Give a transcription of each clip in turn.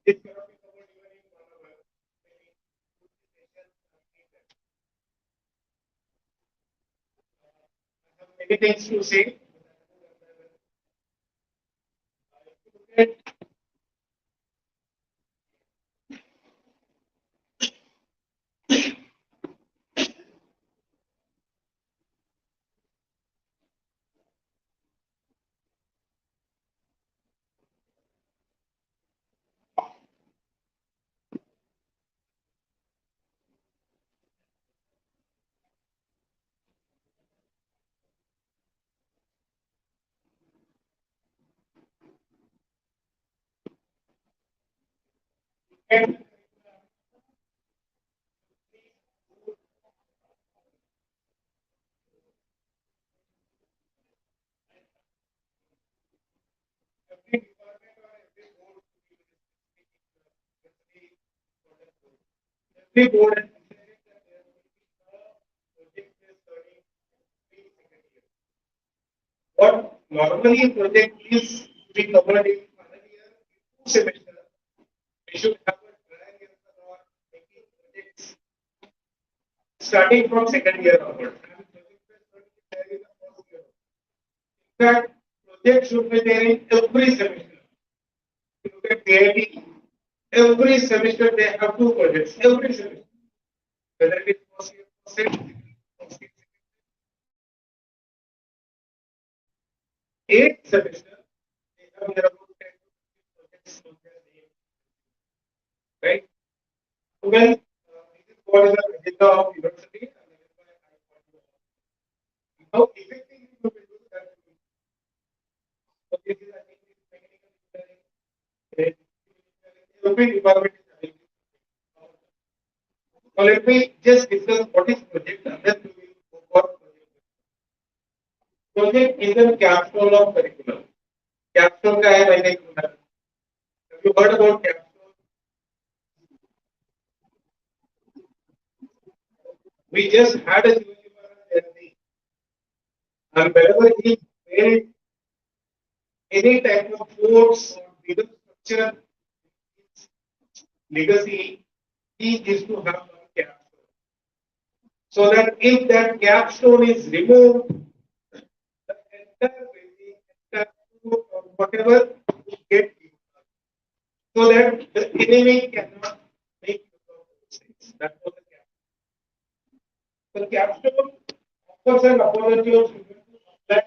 This cannot be covered even in 1 hour. Many things to say. And every department or every board, every board has decided that there will be a project-based learning in second year. What normally project is to be covered in final year, in 2 semesters, we should have a dry year or making projects starting from second year onwards. And project-based learning is there in the first year. In fact, project should be there in every semester. If you look at KIT, every semester they have 2 projects. Every semester, whether it is first year, first year, eighth semester, they have their own 10 projects on their name, right? Well, this is what is the agenda of university, and that is why I want to ask. How effectively you will do that? So this is, I think, this technical engineering, every department is having this. So let me just discuss what is project, and then we will go for project. Project is a capstone of curriculum. Capstone का है मैंने सुना. Have you heard about capstone? We just had a journey, and wherever he made any type of force or bigger structure legacy, he is to have one capstone. So that if that capstone is removed, the entire building, entire food or whatever will get removed. So that the enemy cannot make use of those things. That was the capstone offers an opportunity of students to apply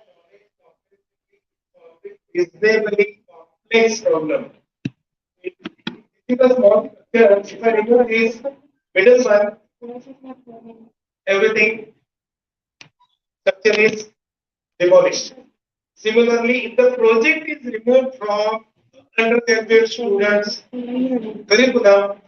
knowledge comprehensively to solve a reasonably complex problem. This is a small structure. If I remove this middle one, everything structure is demolished. Similarly, if the project is removed from undergraduate students' curriculum,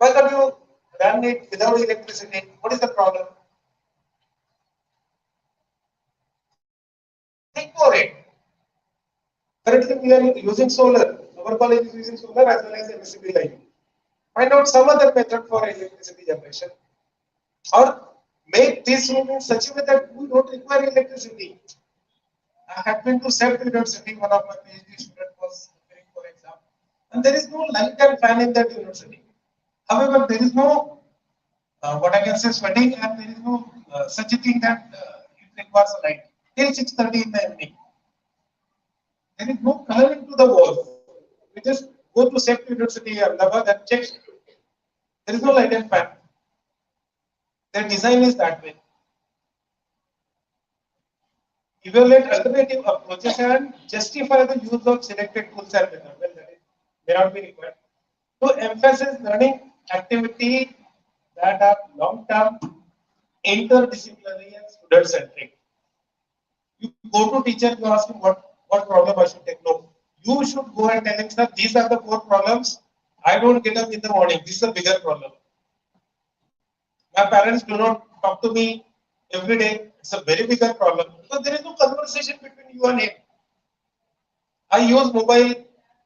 Why can't you run it without electricity? What is the problem? Think for it. Currently, we are using solar. Our college is using solar as well as MSCB line. Find out some other method for electricity generation, or make this room in such a way that we don't require electricity. I have been to self-university. One of my PhD students was preparing for exam, and there is no light and fan in that university. However, there is no what I can say sweating, and there is no such a thing that it requires a light till 6:30 in the evening. There is no coloring to the walls. We just go to Safety University Ahmedabad and check. There is no light and fan. Their design is that way. Evaluate alternative approaches and justify the use of selected tools and methods. Well, that is, may not be required. To emphasize learning activity that are long-term, interdisciplinary, and student-centric. You go to teacher, you ask him what problem I should take. No, you should go and tell him, sir, these are the 4 problems. I don't get up in the morning. This is a bigger problem. My parents do not talk to me every day. It's a very bigger problem because there is no conversation between you and him. I use mobile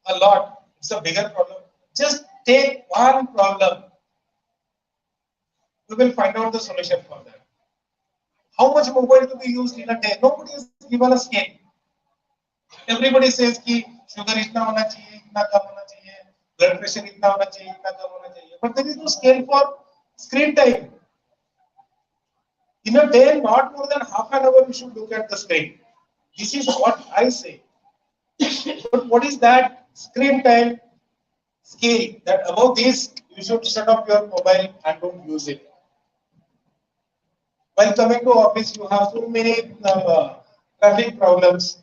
a lot. It's a bigger problem. Just take one problem. We will find out the solution for that. How much mobile to be used in a day? Nobody is given a scale. Everybody says कि sugar इतना होना चाहिए, इतना कम होना चाहिए, blood pressure इतना होना चाहिए, इतना कम होना चाहिए. But there is no scale for screen time. In a day, not more than half an hour, you should look at the screen. This is what I say. But what is that screen time scale? That above this, you should shut off your mobile and don't use it. While coming to office, you have so many traffic problems,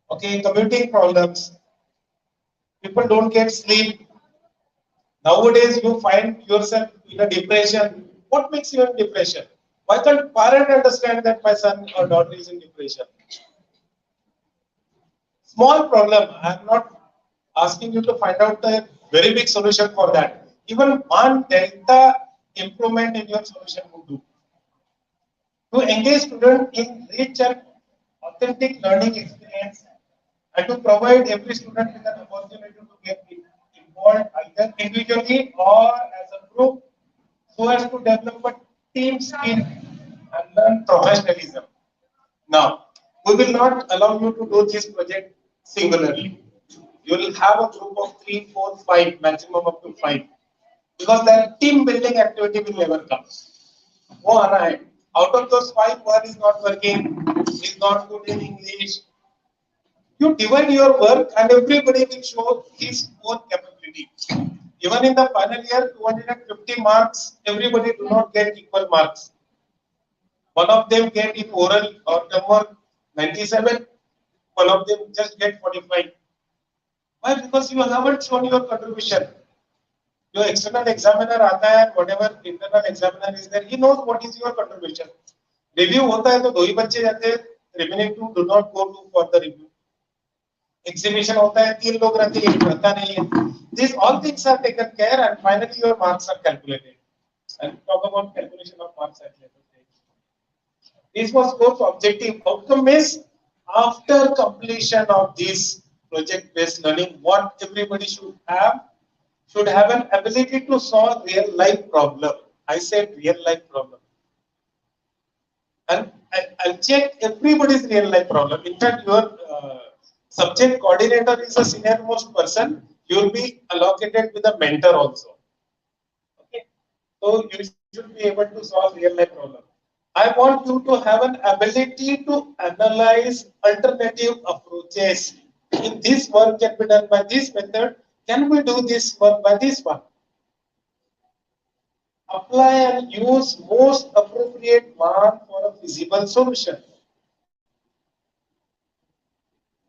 okay, commuting problems. People don't get sleep. Nowadays, you find yourself in a depression. What makes you in depression? Why can't parent understand that my son or daughter is in depression? Small problem. I am not asking you to find out a very big solution for that. Even one delta improvement in your solution would do. To engage students in rich and authentic learning experience and to provide every student with an opportunity to get involved either individually or as a group so as to develop a team skill and learn professionalism. Now, we will not allow you to do this project singularly. You will have a group of 3, 4, 5, maximum up to 5. Because that team building activity will never come. वो आना है. Out of those 5, one is not working, is not good in English. You divide your work and everybody will show his own capability. Even in the final year, 250 marks, everybody do not get equal marks. One of them get in oral or term work 97, one of them just get 45. Why? Because you haven't shown your contribution. Your external examiner आता है, whatever internal examiner is there, he knows what is your contribution. Review होता है तो 2 ही बच्चे जाते हैं, remaining 2 do not go to for the review. Exhibition होता है, 3 लोग रहते हैं, 1 रहता नहीं है. These all things are taken care and finally your marks are calculated. And talk about calculation of marks at later stage. This was course objective. Outcome is after completion of this project-based learning, what everybody should have an ability to solve real life problem. I said real life problem. And I'll check everybody's real life problem. In fact, your subject coordinator is a senior most person. You will be allocated with a mentor also. Okay. So you should be able to solve real life problem. I want you to have an ability to analyze alternative approaches. If this work can be done by this method, can we do this work by this one? Apply and use most appropriate one for a feasible solution.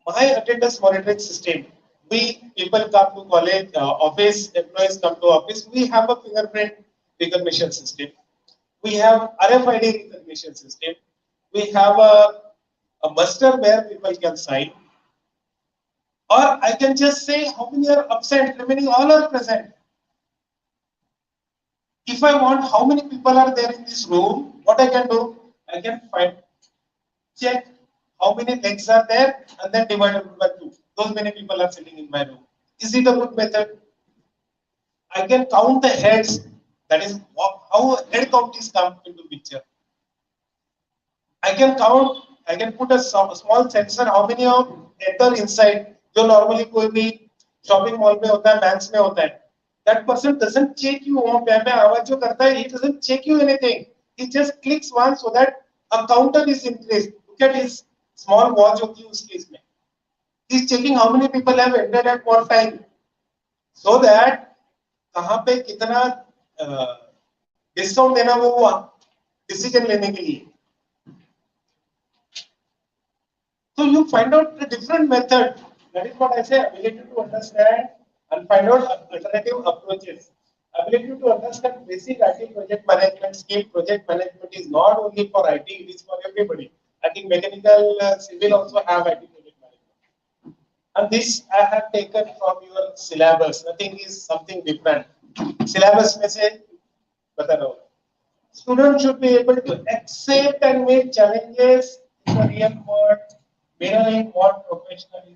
My attendance monitoring system. We people come to college, office, employees come to office. We have a fingerprint recognition system. We have RFID recognition system. We have a muster where people can sign. Or I can just say how many are absent, remaining all are present. If I want how many people are there in this room, what I can do, I can find, check how many legs are there and then divide it by 2. Those many people are sitting in my room. Is it a good method? I can count the heads. That is how head count is come into picture. I can count. I can put a small sensor. How many of enter inside? जो normally कोई भी shopping mall में होता है, banks में होता है. That person doesn't check you. वहाँ पे आवाज जो करता है, he doesn't check you anything. He just clicks once so that a counter is increased. Look at his small watch होती है उसकी इसमें. He's checking how many people have entered at one time, so that कहाँ पे कितना discount देना वो decision लेने के लिए. So you find out the different method. That is what I say, ability to understand and find out alternative approaches. Ability to understand basic IT project management scheme. Project management is not only for IT, it is for everybody. I think mechanical, civil also have IT project management. And this I have taken from your syllabus. Nothing is something different. Syllabus में से बता रहा हूँ. Students should be able to accept and make challenges in the real world, mirroring what professionals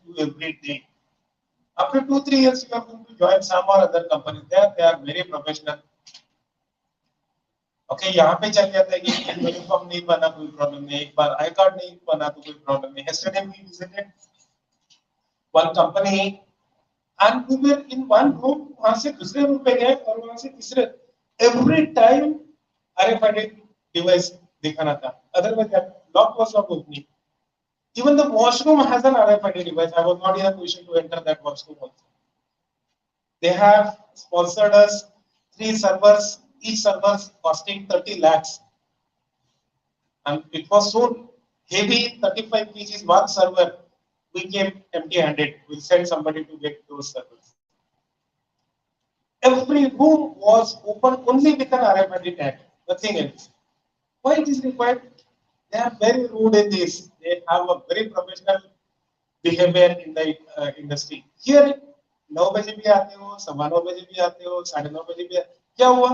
do every day. After 2-3 years, you are going to join some or other company. There, they are very professional. Okay, यहाँ पे चल जाता है कि uniform नहीं बना कोई problem नहीं, एक बार आई कार्ड नहीं बना तो कोई प्रॉब्लम नहीं. Yesterday we visited one company and we were in one room. वहाँ से दूसरे रूम पे गए और वहाँ से तीसरे. Every time RFID device दिखाना था. Otherwise, that lock was not opening. Even the washroom has an RFID device. I was not in a position to enter that washroom also. They have sponsored us 3 servers, each server costing 30 lakhs. And it was so heavy, 35 kgs one server. We came empty-handed. We'll send somebody to get those servers. Every room was open only with an RFID tag, nothing else. Why it is required? They are very rude in this. They have a very professional behavior in the industry. Here, 9 बजे भी आते हो, 9:15 बजे भी आते हो, 9:30 बजे भी. क्या हुआ?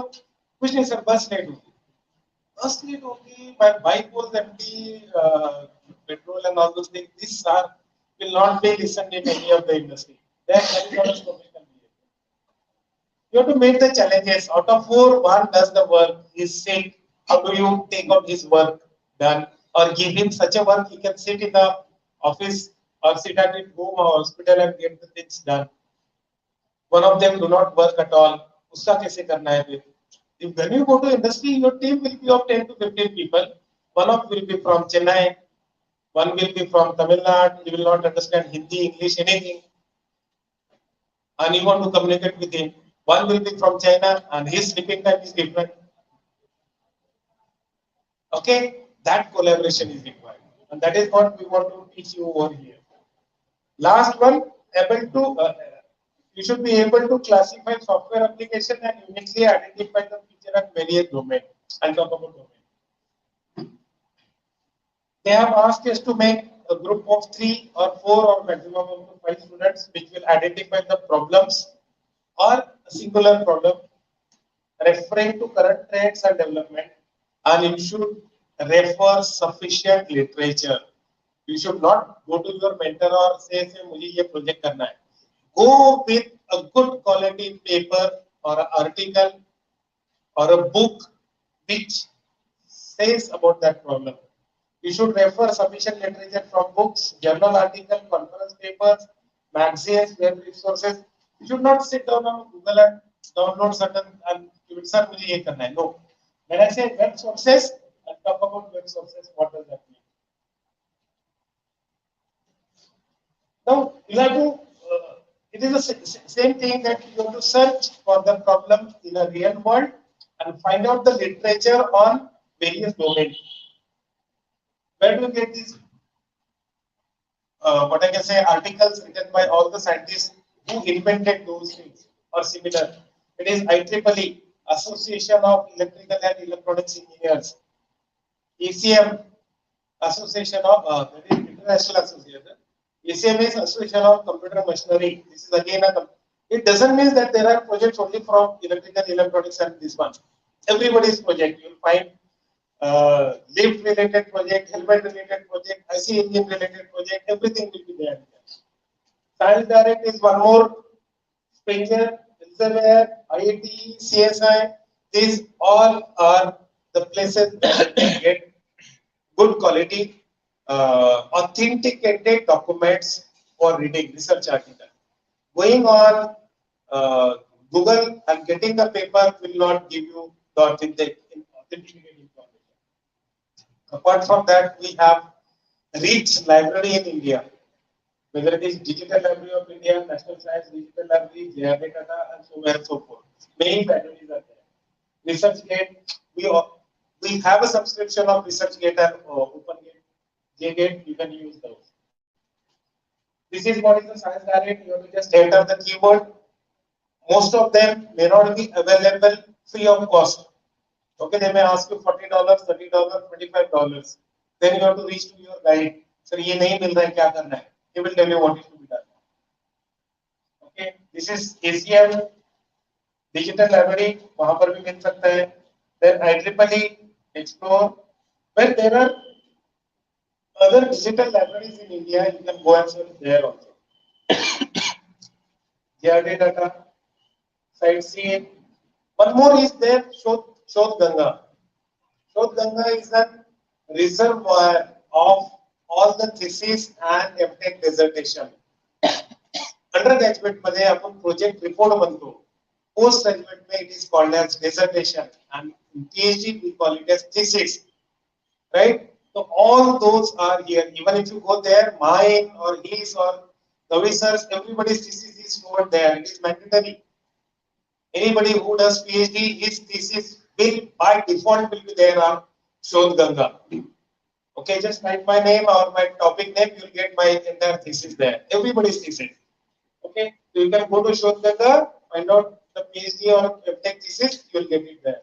कुछ नहीं सर, बस लेट होगी. Bus lead होगी. My bike was empty, petrol and all those things. This sir will not be listened in any of the industry. That is not a professional behavior. You have to make the challenges. Out of 4, 1 does the work. He's sick. How do you take out his work done? Or give him such a work he can sit in the office or sit at his home or hospital and get the things done. One of them do not work at all. उसका कैसे करना है फिर? If when you go to industry, your team will be of 10 to 15 people. One of will be from Chennai, one will be from Tamil Nadu. He will not understand Hindi, English, anything, and you want to communicate with him. One will be from China, and his sleeping time is different. Okay, that collaboration is required, and that is what we want to teach you over here. Last one, able to you should be able to classify software application and uniquely identify the feature and various domain. I'll talk about domain. They have asked us to make a group of 3 or 4 or maximum of 5 students, which will identify the problems or a singular problem referring to current trends and development, and you should refer sufficient literature. You should not go to your mentor or say मुझे ये project करना है. Go with a good quality paper or an article or a book which says about that problem. You should refer sufficient literature from books, journal articles, conference papers, magazines, web resources. You should not sit down on Google and download certain and you will start मुझे ये करना है. No. When I say web sources, I'll talk about web sources. What does that mean? Now, you have to, it is the same thing that you have to search for the problem in a real world and find out the literature on various domains. Where do you get these, what I can say, articles written by all the scientists who invented those things or similar? It is IEEE, Association of Electrical and Electronics Engineers. ECM, Association of, that is International Association. ECM is Association of Computer Machinery. This is again a, It doesn't mean that there are projects only from electrical, electronics, and this one. Everybody's project. You'll find lift related project, helmet related project, IC engine related project. Everything will be there. Science Direct is one more Springer, Elsevier, IIT, CSI. These all are the places where you can get good quality, authenticated documents for reading, research article. Going on Google and getting the paper will not give you the authenticated information. Apart from that, we have rich library in India, whether it is Digital Library of India, National Science Digital Library, JRD Data, and so on and so forth. Many libraries are there. ResearchGate, we have a subscription of ResearchGate and OpenGate, JGate, you can use those. This is what is the Science Direct. You have to just enter the keyword. Most of them may not be available free of cost. Okay, they may ask you $40, $30, $25. Then you have to reach to your guide. Sir, ये नहीं मिल रहा है, क्या करना है? He will tell you what is to be done. Okay, this is ACM Digital Library. वहाँ पर भी मिल सकता है. Then IEEE Explore. Well, there are other digital libraries in India. You can go and search there also. JRD Data, Sightseeing. One more is there, Shodh Ganga. Shodh Ganga is a reservoir of all the thesis and MTech dissertation. Undergraduate मध्ये आपण project report बनतो. Postgraduate में it is called as dissertation, and in PhD we call it as thesis, right? So all those are here. Even if you go there, mine or his or Kavisar's, everybody's thesis is stored there. It is mandatory. Anybody who does PhD, his thesis will by default will be there on Shodh Ganga. Okay, just write my name or my topic name, you'll get my entire thesis there. Everybody's thesis. Okay, so you can go to Shodh Ganga, find out the PhD or MTech thesis, you'll get it there.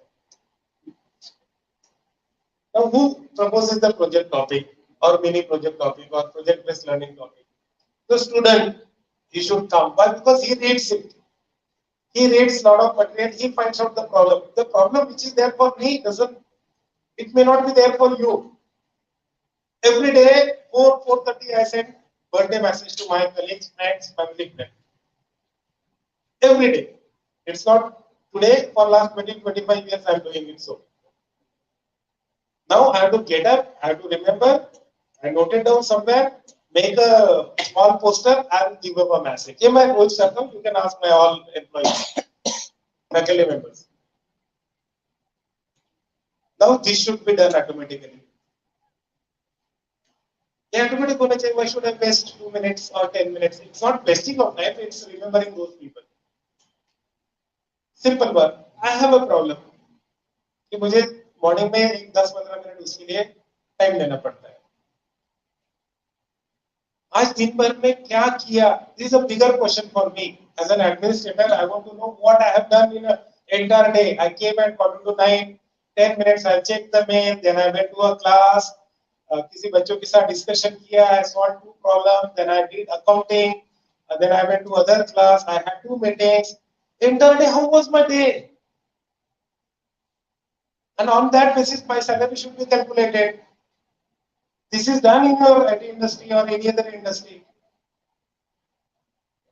Now, who proposes the project topic or mini project topic or project-based learning topic? The student, he should come. Why? Because he reads it. He reads a lot of material, he finds out the problem. The problem which is there for me it may not be there for you. Every day, 4:30, I send birthday message to my colleagues, friends, family, friends. Every day. It's not today, for last 20-25 years, I'm doing it so. Now I have to get up, I have to remember, I note it down somewhere, make a small poster and give up a message. In my coach circle, you can ask my all employees, faculty members. Now this should be done automatically. Automatic why should I waste 2 minutes or 10 minutes? It's not wasting of time, it's remembering those people. Simple one. I have a problem. कि मुझे morning में 10-15 minute उसके लिए time लेना पड़ता है. आज दिन भर में क्या किया? This is a bigger question for me. As an administrator, I want to know what I have done in an entire day. I came at 8:45, 10 minutes, I checked the mail, then I went to a class, किसी बच्चों के साथ discussion किया, I solved 2 problems, then I did accounting, then I went to other class, I had 2 meetings. Entire day, how was my day? And on that basis, my salary should be calculated. This is done in your IT industry or any other industry.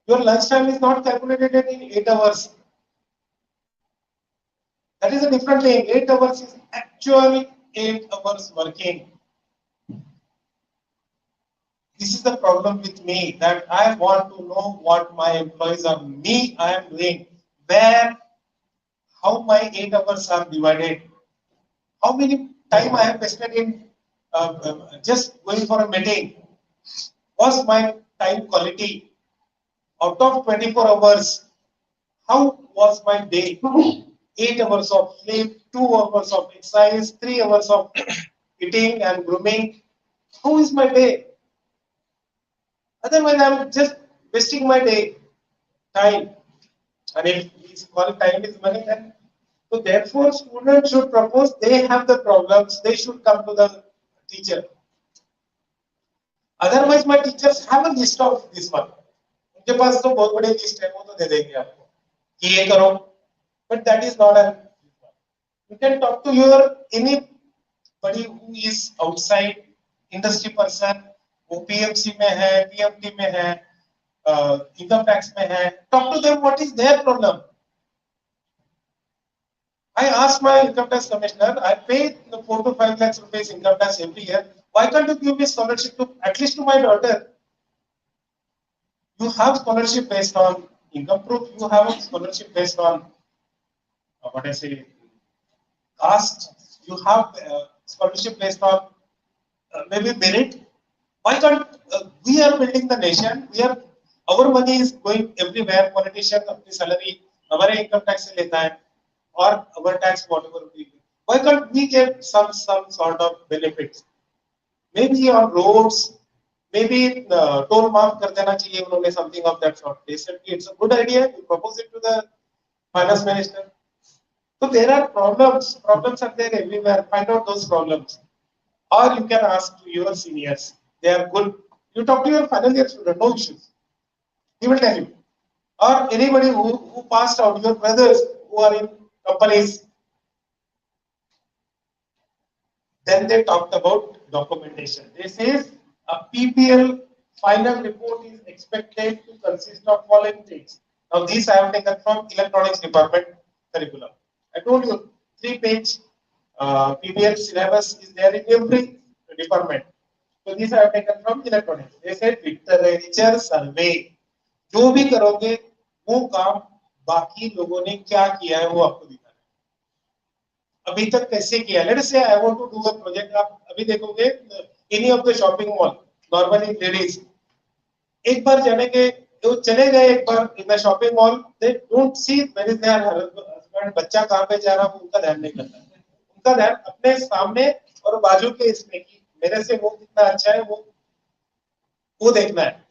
Your lunch time is not calculated in 8 hours. That is a different thing. 8 hours is actual 8 hours working. This is the problem with me, that I want to know what my employees or me I am doing, how my 8 hours are divided, how many time I have wasted in just going for a meeting. Was my time quality? Out of 24 hours, how was my day? 8 hours of sleep, 2 hours of exercise, 3 hours of eating and grooming. How is my day? Otherwise, I'm just wasting my day, time. And if we call time is money, then so therefore students should propose, they have the problems, they should come to the teacher. Otherwise, my teachers have a list of this one. उनके पास तो बहुत बड़ी list है, वो तो दे देंगे आपको कि ये करो, but that is not a, you can talk to your anybody who is outside industry person, वो PMC में है, PMT में है, इनकम टैक्स में है, talk to them what is their problem. I asked my income tax commissioner, I pay 4 to 5 lakhs rupees income tax every year. Why can't you give me scholarship to at least to my daughter? You have scholarship based on income proof. You have a scholarship based on what I say caste. You have scholarship based on maybe merit. Why can't we are building the nation? We are our money is going everywhere. Politician अपनी salary हमारे income tax से लेता है और our tax whatever we. Why can't we get some sort of benefits? Maybe on roads, maybe toll माफ कर देना चाहिए उन्होंने something of that sort. They said it's a good idea. You propose it to the finance minister. So there are problems. Problems are there everywhere. Find out those problems. Or you can ask to your seniors. They are good. You talk to your final year student, no issues. He will tell you. Or anybody who passed out, your brothers who are in companies. Then they talked about documentation. They says a PPL final report is expected to consist of following things. Now these I have taken from electronics department curriculum. I told you 3-page PPL syllabus is there in every department. So these I have taken from electronics. They said literature survey. जो भी करोगे वो काम बाकी लोगों ने क्या किया है वो आपको दिखाना है। अभी तक कैसे किया? Let us say I want to do a project. आप अभी देखोगे any of the shopping mall, normally ladies एक बार जाने के तो चले गए एक बार in the shopping mall, they don't see where is their husband, बच्चा कहां पे जा रहा है उनका ध्यान नहीं करता। उनका ध्यान अपने सामने और बाजू के इसमें कि मेरे से वो कितना अच्छा है वो देखना है।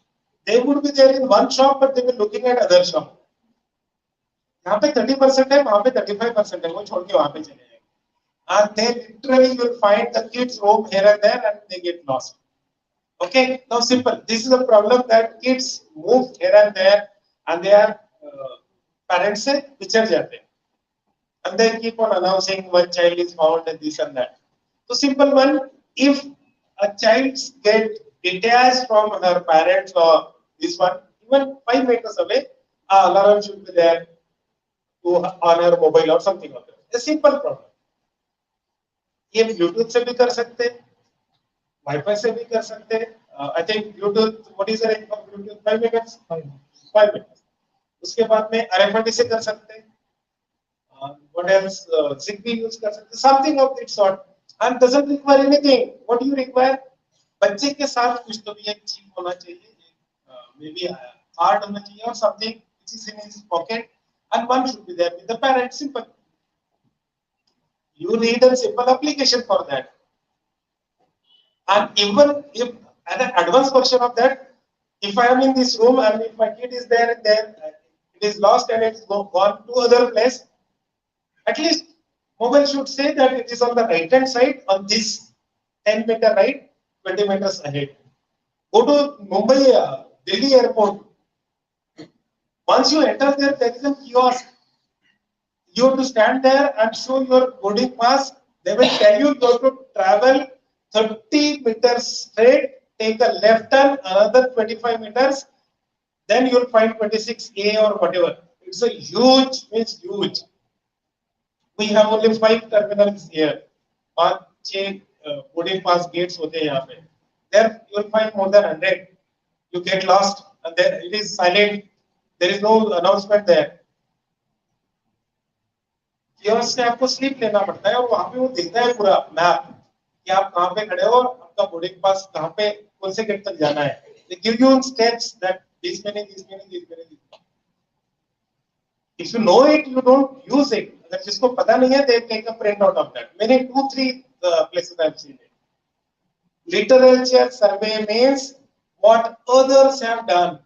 They would be there in one shop but they will looking at other shop. यहाँ पे 30% है, वहां पे 35% है, वो छोड़ के वहां पे चले जाएंगे। And they literally will find the kids roam here and there and they get lost. Okay, now simple. This is a problem that kids move here and there and they are parents से बिछड़ जाते हैं. And they keep on announcing one child is found and this and that. So simple one, if a child get detached from her parents or this one, even 5 meters away, alarm should be there to on her mobile or something like that. A simple problem. ये Bluetooth से भी कर सकते हैं, wifi से भी कर सकते हैं। I think Bluetooth what is the range of Bluetooth 5 megahertz 5 megahertz. उसके बाद में आरएफआईडी से कर सकते हैं, व्हाट एल्स zigbee यूज कर सकते हैं, something of that sort and doesn't require anything. What you require, बच्चे के साथ कुछ तो भी एक चीज होना चाहिए, मे बी कार्ड होना चाहिए और something which is in his pocket and one should be there with the parent. Simple, you need a simple application for that. And even if an advanced version of that, if I am in this room and if my kid is there and then it is lost and it's gone to other place, at least mobile should say that it is on the right hand side on this 10-meter right, 20 meters ahead. Go to Mumbai, Delhi airport. Once you enter there, there is a kiosk. You have to stand there and show your boarding pass. They will tell you you have to travel 30 meters straight, take a left turn, another 25 meters, then you'll find 26A or whatever. It's a huge, it's huge. We have only 5 terminals here. 5-6 boarding pass gates होते हैं यहाँ पे. There you'll find more than 100. You get lost and there it is silent. There is no announcement there. Kiosk से आपको slip लेना पड़ता है और वहां पे वो देखता है पूरा मैप कि आप कहां पे खड़े हो और आपका बोर्डिंग पास कहां पे कौन से गेट तक जाना है। They give you steps that this many. If you know it, you don't use it. अगर जिसको पता नहीं है, they take a print out of that. Many 2-3 places I have seen it. Literature survey means what others have done.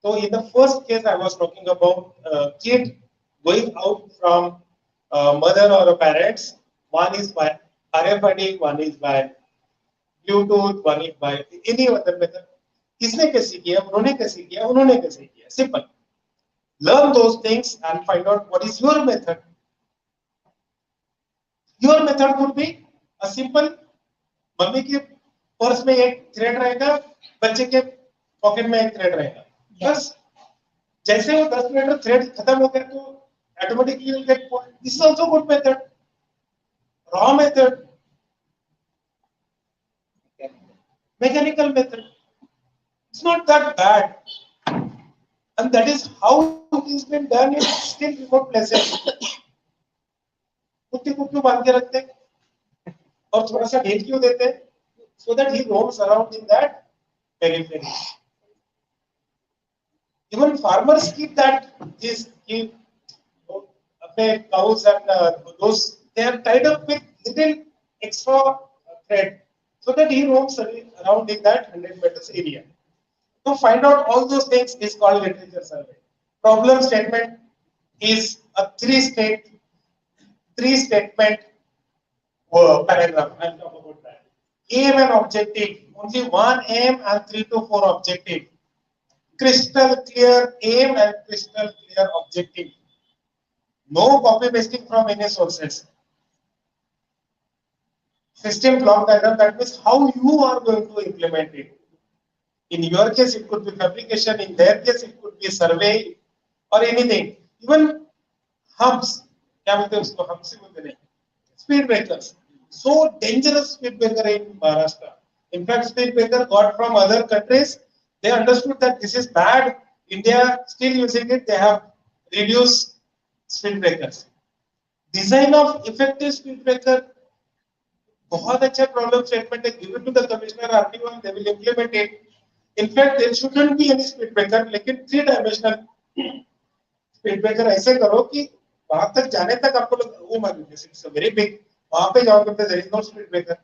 So in the first case I was talking about kid going out from mother or parents. One is by RFID, one is by Bluetooth, one is by any other method. किसने कैसे किया, उन्होंने कैसे किया, उन्होंने कैसे किया. Simple. Learn those things and find out what is your method. Your method would be a simple. Mummy के पर्स में एक थ्रेड रहेगा, बच्चे के पॉकेट में एक थ्रेड रहेगा. बस जैसे वो 10 मिनट थ्रेड खत्म हो गया तो automatically you get point. This is also good method. Raw method, mechanical method. It's not that bad. And that is how it has been done in still remote places. कुत्ते को क्यों बांध के रखते हैं और थोड़ा सा ढील क्यों देते हैं? So that he roams around in that periphery. Even farmers keep that, keep अपने cows and those, they are tied up with little extra thread so that he roams around in that 100 meters area. To find out all those things is called literature survey. Problem statement is a three statement paragraph. I'll talk about that. Aim and objective. Only one aim and 3 to 4 objective. Crystal clear aim and crystal clear objective. No copy pasting from any sources. System block diagram, that means how you are going to implement it. In your case, it could be fabrication. In their case, it could be survey or anything. Even humps, क्या बोलते हैं उसको, humps ही बोलते हैं. Speed breakers. So dangerous speed breaker in Maharashtra. In fact, speed breaker got from other countries. They understood that this is bad. India still using it. They have reduced speed breakers. Design of effective speed breaker. बहुत अच्छा problem statement है. Give it to the commissioner, RTO, and they will implement it. In fact, there shouldn't be any speed breaker, लेकिन 3-dimensional speed breaker ऐसे करो कि वहां तक जाने तक आपको वो मान लीजिए इट्स वेरी बिग, वहां पे जाओगे तो there is no speed breaker.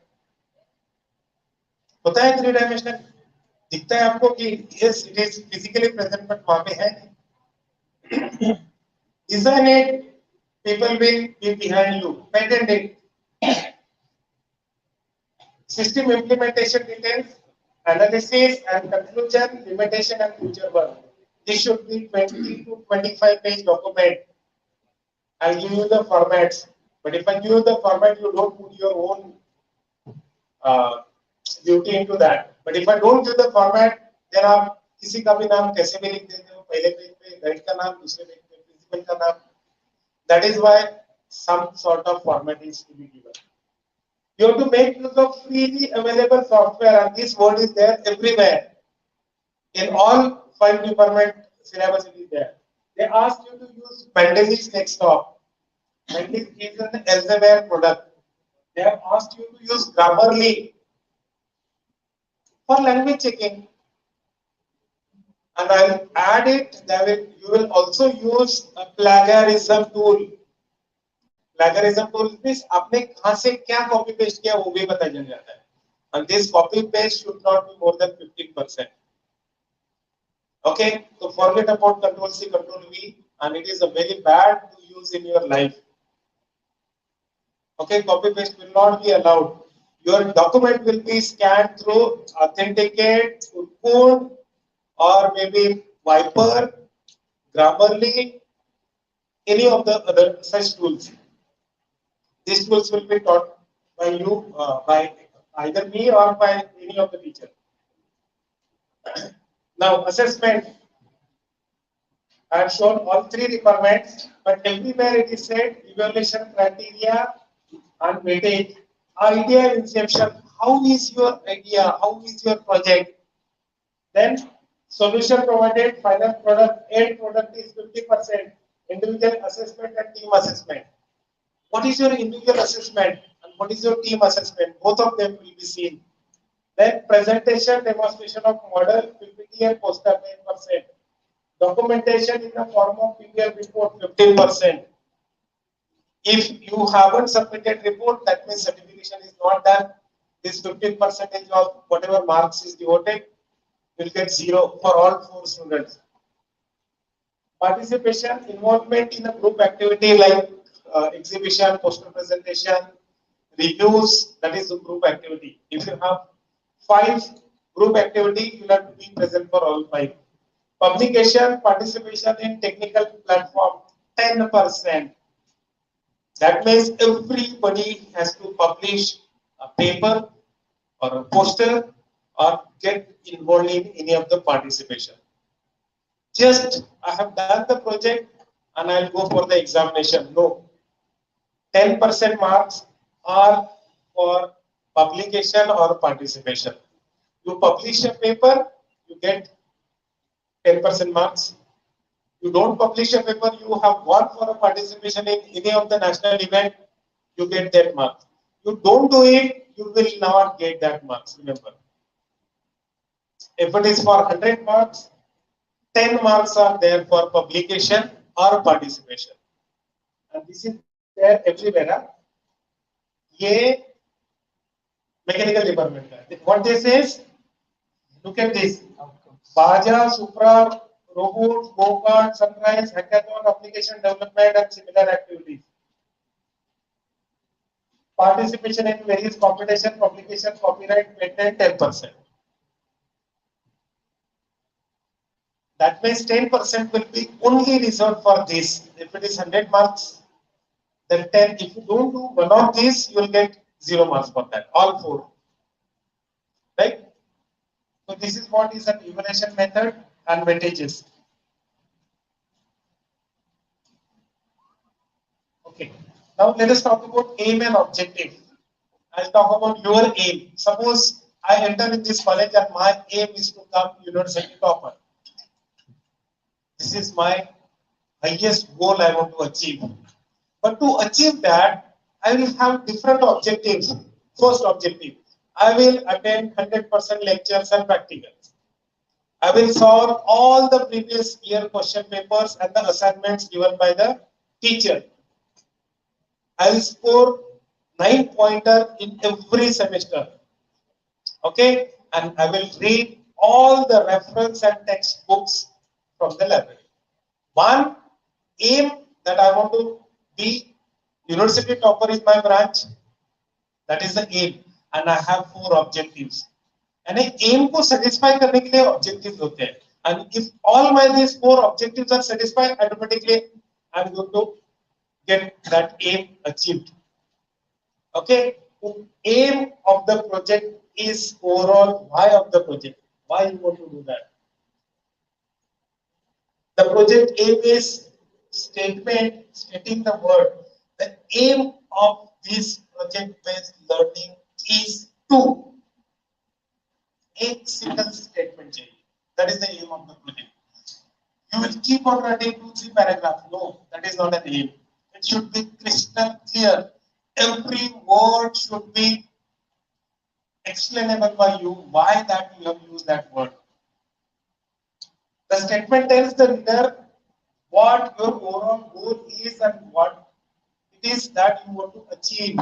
होता है 3-dimensional, दिखता है आपको कि yes it is physically present but वहां पे है नहीं. Design it, people will be behind you. Patent it. System implementation details, analysis and conclusion, limitation and future work. This should be 20 to 25 page document. I'll give you the formats. But if I give you the format, you don't put your own uh, duty into that. But if I don't give the format, then आप किसी का भी नाम कैसे भी लिख देते हो. पहले पेज पे गाइड का नाम, दूसरे पेज पे प्रिंसिपल का नाम. That is why some sort of format is to be given. You have to make use of freely available software, and this word is there everywhere. In all 5 department syllabus it is there. They ask you to use Mendeley's desktop. Mendeley is an Elsevier product. They have asked you to use Grammarly for language checking. And I'll add it. You will also use a plagiarism tool. Plagiarism tool means आपने कहाँ से क्या copy paste किया वो भी पता चल जाता है. And this copy paste should not be more than 15%. Okay, so forget about Control C, Control V, and it is a very bad to use in your life. Okay, copy paste will not be allowed. Your document will be scanned through Authenticate, Code, or maybe Viper, Grammarly, any of the other such tools. These tools will be taught by you, by either me or by any of the teacher. Now, assessment. I have shown all 3 departments, but everywhere it is said evaluation criteria and weightage. Idea inception. How is your idea? How is your project? Then solution provided, final product, end product is 50%. Individual assessment and team assessment. What is your individual assessment and what is your team assessment? Both of them will be seen. Then presentation, demonstration of model, PPT and poster 10%. Documentation in the form of PDF report 15%. If you haven't submitted report, that means certification is not done. This 15% of whatever marks is devoted will get 0 for all 4 students. Participation, involvement in a group activity like exhibition, poster presentation, reviews, that is the group activity. If you have 5 Group activity, you have to be present for all 5. Publication, participation in technical platform, 10%. That means everybody has to publish a paper or a poster or get involved in any of the participation. Just I have done the project and I'll go for the examination. No, 10% marks are for publication or participation. You publish a paper, you get 10% marks. You don't publish a paper, you have gone for a participation in any of the national event, you get that marks. You don't do it, you will not get that marks. Remember, if it is for 100 marks, 10 marks are there for publication or participation. And this is there everywhere. ये mechanical department का. What this is, look at this. Baja, Supra, robot, go-kart, sunrise, hackathon, application development, and similar activities. Participation in various competition, publication, copyright, patent, 10%. That means 10% will be only reserved for this. If it is 100 marks, then 10. If you don't do one of these, you will get 0 marks for that. All 4. Right? So this is what is an evaluation method and weightages. Okay. Now let us talk about aim and objective. I'll talk about your aim. Suppose I enter in this college and my aim is to come university topper. This is my highest goal I want to achieve. But to achieve that, I will have different objectives. First objective, I will attend 100% lectures and practicals. I will solve all the previous year question papers and the assignments given by the teacher. I will score 9-pointer in every semester. Okay, and I will read all the reference and textbooks from the library. One aim that I want to be university topper in my branch. That is the aim, and I have 4 objectives. And aim को satisfy करने के लिए objectives होते हैं. And if all my these 4 objectives are satisfied, automatically I am going to get that aim achieved. Okay, aim of the project is overall why of the project. Why you want to do that? The project aim is statement stating the word. The aim of this project-based learning is to. एक single statement चाहिए. That is the aim of the project. You will keep on writing 2-3 paragraphs. No, that is not an aim. It should be crystal clear. Every word should be explainable by you why that you have used that word. The statement tells the reader what your overall goal is and what it is that you want to achieve.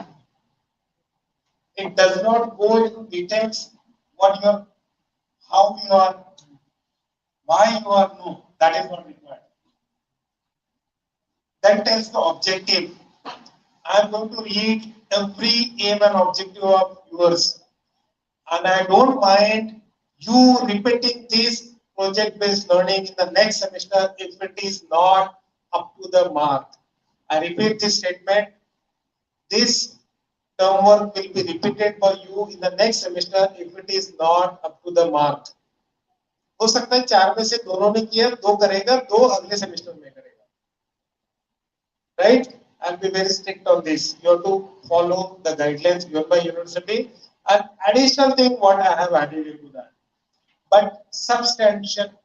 It does not go into details what you are, how you are, why you are. No, that is not required. Then tells the objective. I am going to read every aim and objective of yours, and I don't mind you repeating this project-based learning in the next semester if it is not up to the mark. I repeat this statement. This term work will be repeated by you in the next semester if it is not up to the mark. हो सकता है 4 में से दोनों ने किया, 2 करेगा, 2 अगले सेमेस्टर में करेगा. Right? I'll be very strict on this. You have to follow the guidelines given by university. An additional thing what I have added into that. But some standard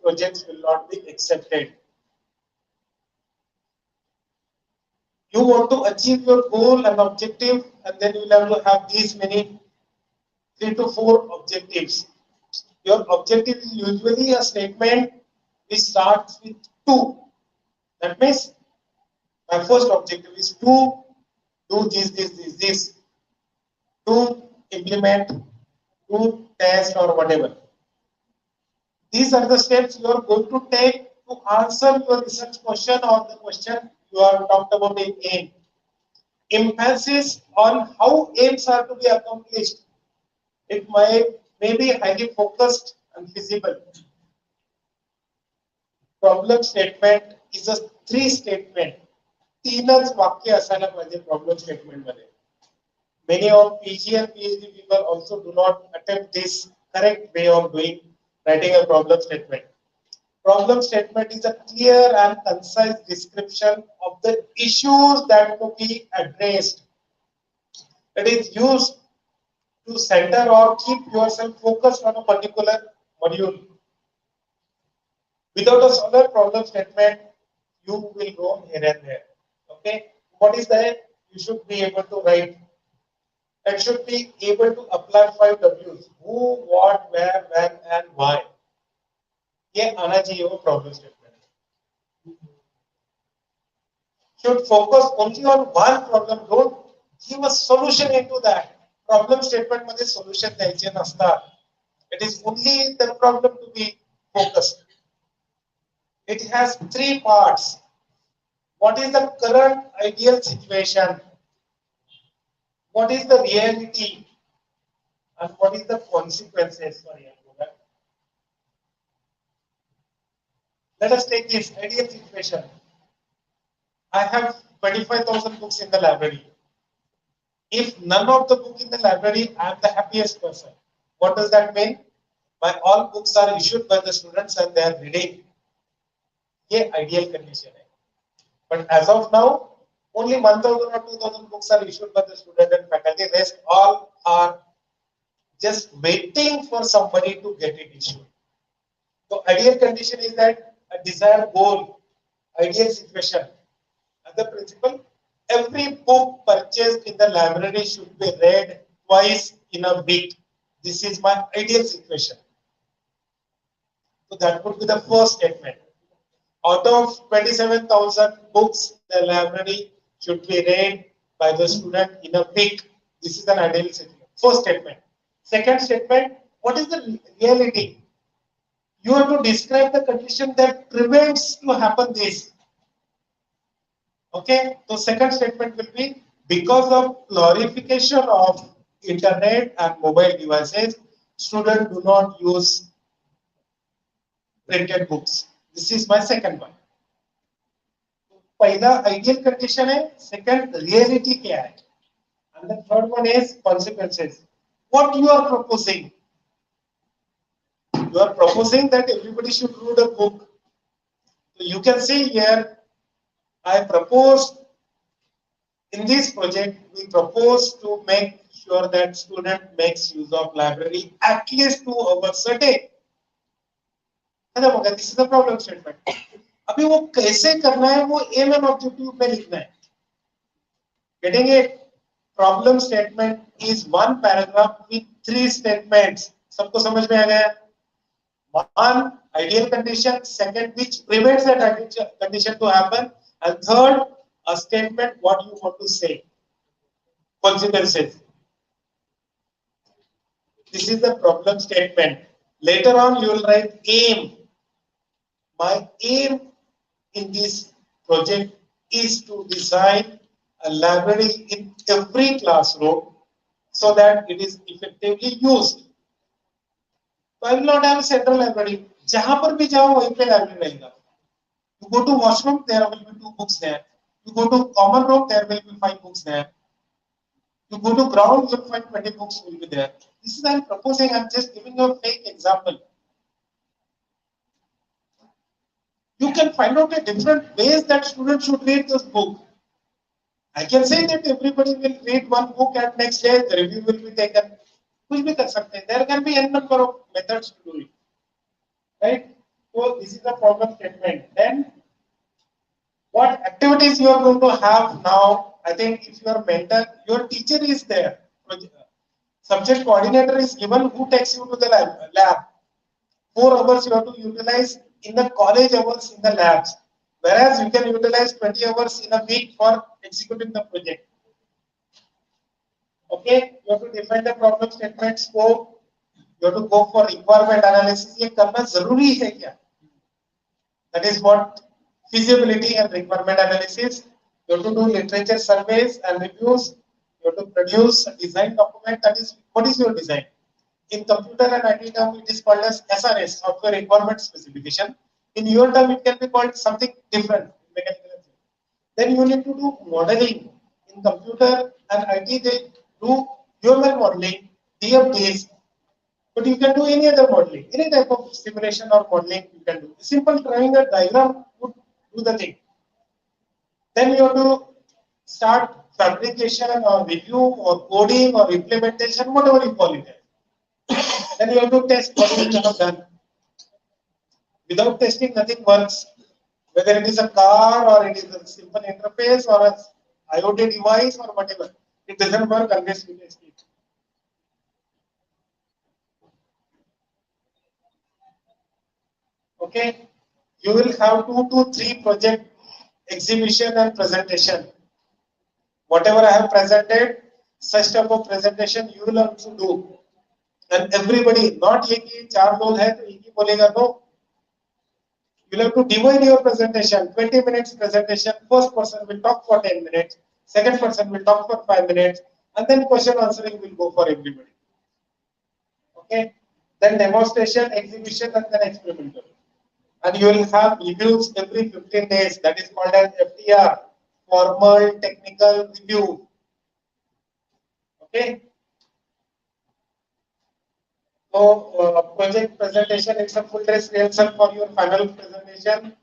projects will not be accepted. You want to achieve your goal and objective, and then you will have to have these many 3 to 4 objectives. Your objective is usually a statement which starts with 2. That means my first objective is to do this, to implement, to test or whatever. These are the steps you are going to take to answer your research question or the question you are talked about in aim. Emphasis on how aims are to be accomplished. It may be highly focused and feasible. Problem statement is a three statement. तीनच वाक्य असायला पाहिजे problem statement मध्ये. Many of PG and PhD people also do not attempt this correct way of doing writing a problem statement. Problem statement is a clear and concise description of the issues that to be addressed. It is used to center or keep yourself focused on a particular module. Without a solid problem statement, you will roam here and there. Okay, what is that? You should be able to write. It should be able to apply 5 W's: who, what, where, when, and why. ये आना चाहिए वो problem statement. Should focus only on one problem. Don't give a solution into that. Problem statement मध्ये solution द्यायचे नसतात. It is only the problem to be focused. It has 3 parts. What is the current ideal situation? What is the reality? And what is the consequences? Sorry, let us take this ideal situation. I have 25,000 books in the library. If none of the book in the library, I am the happiest person. What does that mean? My all books are issued by the students and they are reading. ये ideal condition है. But as of now, only 1,000 or 2,000 books are issued by the student and faculty. Rest all are just waiting for somebody to get it issued. So ideal condition is that a desired goal, ideal situation. As a principle, every book purchased in the library should be read twice in a week. This is my ideal situation. So that would be the first statement. Out of 27,000 books, the library should be read by the student in a week. This is an ideal situation. First statement. Second statement, what is the reality? You have to describe the condition that prevents to happen this. Okay, so second statement will be because of glorification of internet and mobile devices, students do not use printed books. This is my second one. पहला ideal condition है, second reality क्या है, and the third one is consequences. What you are proposing? You are proposing that everybody should read a book. So you can see here, I propose in this project, we propose to make sure that student makes use of library at least 2 hours a day. This is the problem statement. अभी वो कैसे करना है वो M and objective में लिखना है. Getting it? Problem statement is one paragraph with 3 statements. सबको समझ में आ गया? One, ideal condition. Second, which prevents that condition to happen. And third, a statement what you want to say. Consequences. This is the problem statement. Later on, you will write aim. My aim in this project is to design a library in every classroom so that it is effectively used. So I will not have a central library. जहां पर भी जाओ वहीं पे library रहेगा. You go to washroom, there will be 2 books there. You go to common room, there will be 5 books there. You go to ground, you will find 20 books will be there. This is I'm proposing. I'm just giving you a fake example. You can find out a different ways that students should read this book. I can say that everybody will read one book and next day the review will be taken. कुछ भी कर सकते हैं. There can be n number of methods to do it. Right? So this is the problem statement. Then what activities you are going to have now? I think if your mentor, your teacher is there, subject coordinator is given who takes you to the lab. 4 hours you have to utilize in the college hours in the labs, whereas you can utilize 20 hours in a week for executing the project. Okay, you have to define the problem statement, scope. You have to go for requirement analysis. ये करना जरूरी है क्या? That is what feasibility and requirement analysis. You have to do literature surveys and reviews. You have to produce a design document. That is, what is your design? In computer and IT term, it is called as SRS, software requirement specification. In your term, it can be called something different, mechanical engineering. Then you need to do modeling. In computer and IT, they do UML modeling, DFDs, but you can do any other modeling, any type of simulation or modeling you can do. Simple drawing a diagram would do the thing. Then you have to start fabrication or review or coding or implementation, whatever you call it. Then you have to test what you have done. Without testing, nothing works. Whether it is a car or it is a simple interface or a IoT device or whatever, it doesn't work unless you test it. Okay, you will have 2 to 3 project exhibition and presentation. Whatever I have presented, such type of presentation you will also do. And everybody, not एक ही 4 लोग हैं तो एक ही बोलेगा no. You'll have to divide your presentation. 20 minutes presentation. First person will talk for 10 minutes. Second person will talk for 5 minutes. And then question answering will go for everybody. Okay. Then demonstration, exhibition, and then experimental. And you will have reviews every 15 days. That is called as FTR, formal technical review. Okay. So project presentation, it's a full dress rehearsal for your final presentation.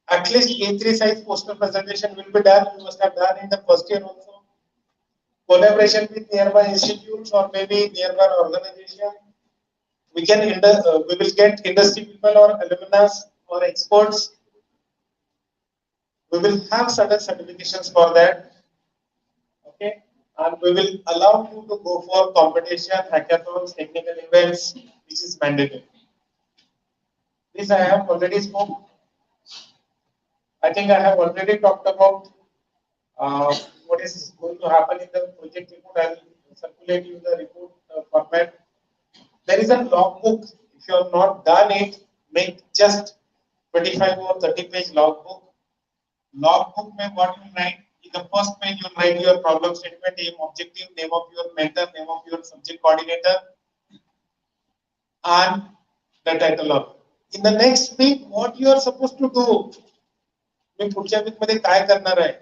At least A3 size poster presentation will be done. You must have done in the first year also. Collaboration with nearby institutes or maybe nearby organization. We will get industry people or alumni or experts. We will have certain certifications for that. Okay, and we will allow you to go for competition, hackathons, technical events, which is mandatory. This I have already spoken. I think I have already talked about what is going to happen in the project report. I will circulate you the report format. There is a logbook. If you have not done it, make just 25 or 30-page logbook. Logbook mein what you write? In the first page, you write your problem statement, aim, objective, name of your mentor, name of your subject coordinator, and the title of. In the next week, what you are supposed to do? मी पुढच्या week मध्ये काय करणार आहे?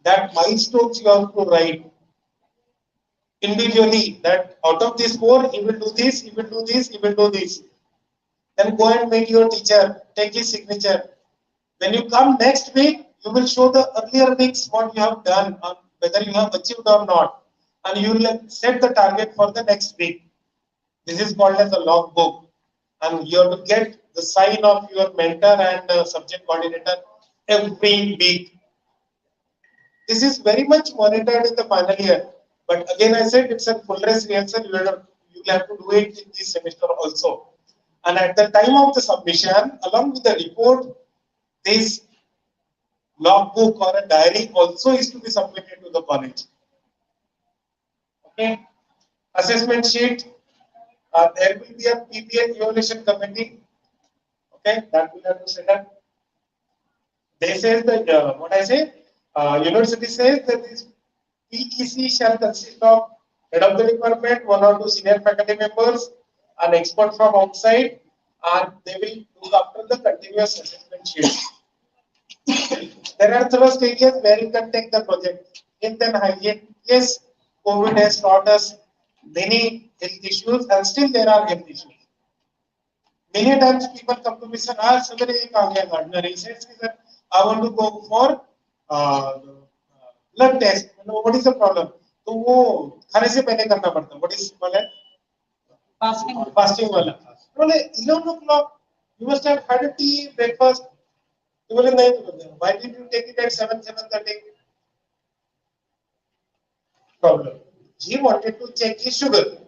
That milestones you have to write individually. That out of these 4, he will do this, he will do this, he will do this. Then go and meet your teacher, take his signature. When you come next week, you will show the earlier weeks what you have done, whether you have achieved or not, and you will set the target for the next week. This is called as a logbook, and you have to get the sign of your mentor and subject coordinator every week. This is very much monitored in the final year, but again I said it's a full dress rehearsal. You will have to do it in this semester also. And at the time of the submission, along with the report, this logbook or a diary also is to be submitted to the college. Okay. Assessment sheet. There will be a PPL evaluation committee. Okay, that will have to set up. They say that what I say, university says that this PEC shall consist of head of the department, 1 or 2 senior faculty members, an expert from outside, and they will look after the continuous assessment sheet. There are 3 stages where you can take the project. Health and hygiene. Yes, COVID has taught us many health issues, and still there are health issues. Many times people come to me and say, gardener. He says that I want to go for blood test. What is the problem? तो वो खाने से पहले करना पड़ता है. What is fasting? Fasting वाला. बोले 11 o'clock. You must have had a tea, breakfast. तो बोले नहीं. Why did you take it at 7:30? Problem. He wanted to check his sugar.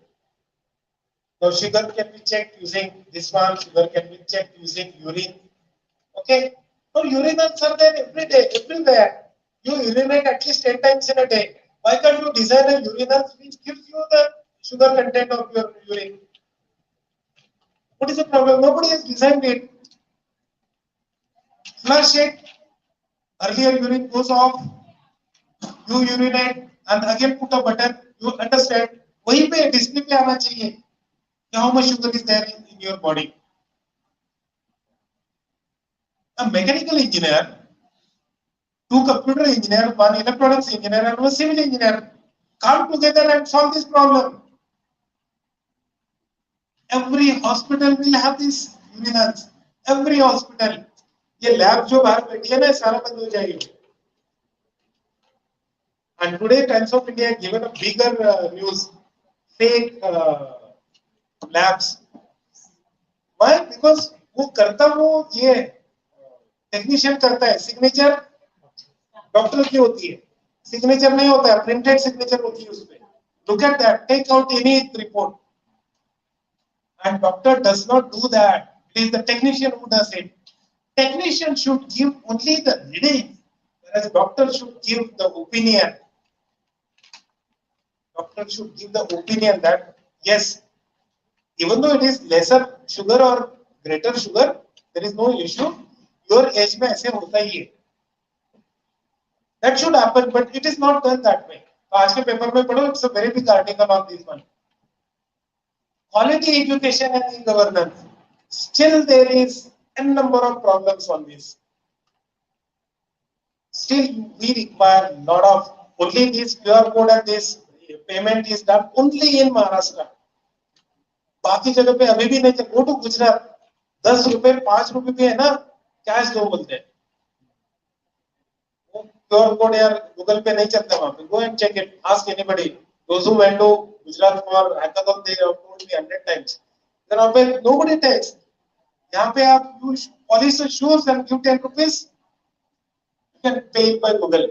Now sugar can be checked using this one. Sugar can be checked using urine. Okay. So urinals are there every day, everywhere. You urinate at least 10 times in a day. Why can't you design a urinal which gives you the sugar content of your urine? What is the problem? Nobody has designed it. Flush it. Earlier urine goes off. You urinate and again put a button. You understand? वहीं पे display पे आना चाहिए. How much sugar is there in your body? A mechanical engineer, two computer engineer, one electronics engineer, and one civil engineer come together and solve this problem. Every hospital will have these luminance. Every hospital. ये lab जो बाहर बैठी है ना सारा बंद हो जाएगी. And today Times of India given a bigger news. Fake labs. Why? Because वो करता वो ये टेक्नीशियन करता है. सिग्नेचर डॉक्टर की होती है. सिग्नेचर नहीं होता है. प्रिंटेड सिग्नेचर होती है उसपे. Look at that. Take out any report. And doctor does not do that. It is the technician who does it. Technician should give only the reading, whereas doctor should give the opinion. Doctor should give the opinion that yes, even though it is lesser sugar or greater sugar, there is no issue. Your age में ऐसे होता ही है. That should happen, but it is not done that way. आज के paper में पढ़ो, it's a very big article on this one. Quality education and e-governance. Still there is a number of problems on this. Still we require a lot of, only this QR code and this payment is done only in Maharashtra. बाकी जगह पे अभी भी नहीं चल. Go to Gujarat, 10 रुपए 5 रुपए भी है ना, कैश दो बोलते हैं. QR code यार गूगल पे नहीं चलता वहां पे. Go and check it. Ask anybody. Those who went to Gujarat for hackathon, they have told me 100 times. Then nobody takes. यहाँ पे आप polish the shoes and give 10 rupees, you can pay it by Google.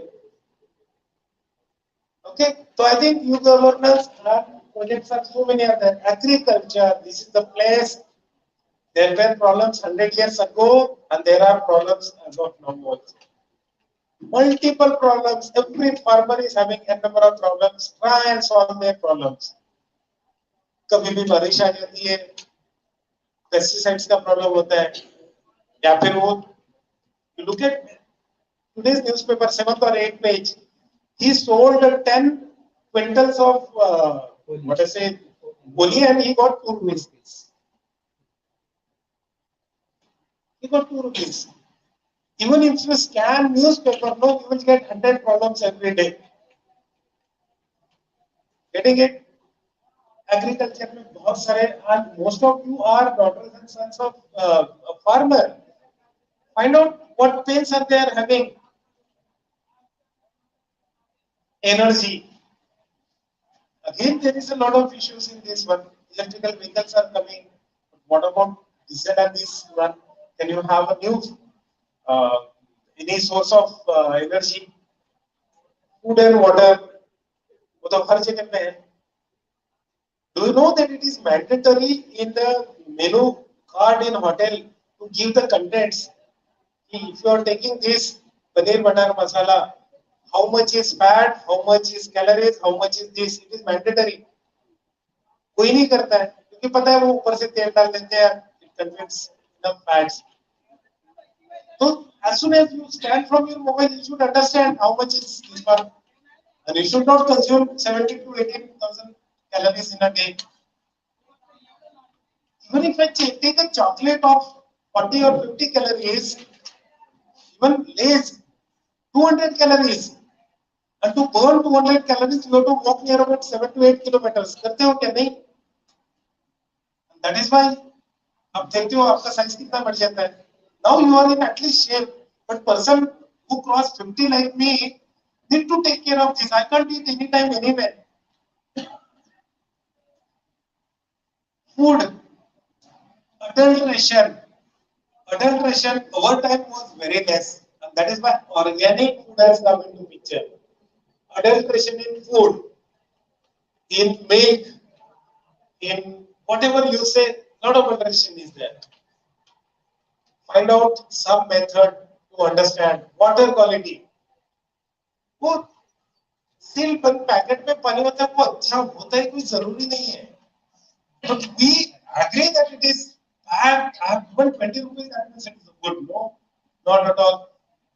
Okay, so I think e-governance projects are so many of them. Agriculture, this is the place. There were problems 100 years ago, and there are problems as of now also. Multiple problems. Every farmer is having a number of problems. Try and solve their problems. कभी भी बारिश आ जाती है, pesticides का problem होता है, या फिर वो you look at today's newspaper 7th or 8th page. He sold 10 quintals of what I say boli and he got 2 rupees. He got 2 rupees. Even if you scan newspaper, no, you will get 100 problems every day. Getting it? Agriculture में बहुत सारे, and most of you are daughters and sons of a farmer. Find out what pains are they are having. Energy. Again, there is a lot of issues in this one. Electrical vehicles are coming. What about this and this one? Can you have a new any source of energy? Food and water. वो तो हर जगह पे है. Do you know that it is mandatory in the menu card in hotel to give the contents? If you are taking this paneer butter masala, how much is fat, how much is calories, how much is this? It is mandatory. कोई नहीं करता है क्योंकि पता है वो ऊपर से तेल डाल देते हैं. It contains enough fats. So as soon as you scan from your mobile, you should understand how much is this one, and you should not consume 17 to 18,000 calories in a day. Even if I take a chocolate of 40 or 50 calories, even Lay's 200 calories. And to burn 200 calories, you have to walk near about 7 to 8 kilometers. करते हो क्या नहीं? That is why आप देखते हो आपका size कितना बढ़ जाता है. Now you are in at least shape, but person who cross 50 like me need to take care of this. I can't eat anytime anywhere. Food, adulteration. Adulteration over time was very less, and that is why organic food has come into picture. Adulteration in food, in milk, in whatever you say, lot of adulteration is there. Find out some method to understand water quality. वो सिर्फ packet में पानी होता है वो अच्छा होता है कोई जरूरी नहीं है. But we agree that it is bad. Even 20 rupees that means it is good. No, not at all.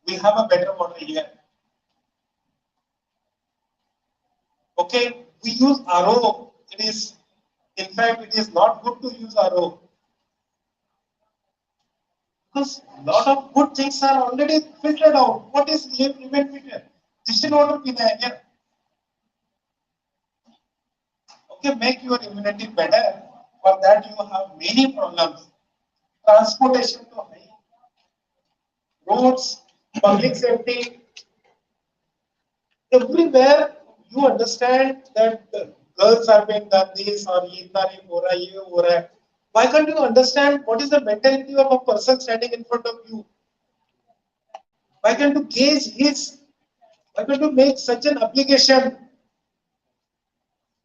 We have a better water here. Okay, we use RO. It is In fact, it is not good to use RO because a lot of good things are already filtered out. What is even filtered? Distilled water पीना है क्या? Okay, make your immunity better. For that, you have many problems. Transportation to high, roads, public safety, everywhere you understand that the girls are being done this or ये इतना नहीं हो रहा ये हो रहा है. Why can't you understand what is the mentality of a person standing in front of you? Why can't you gauge his? Why can't you make such an application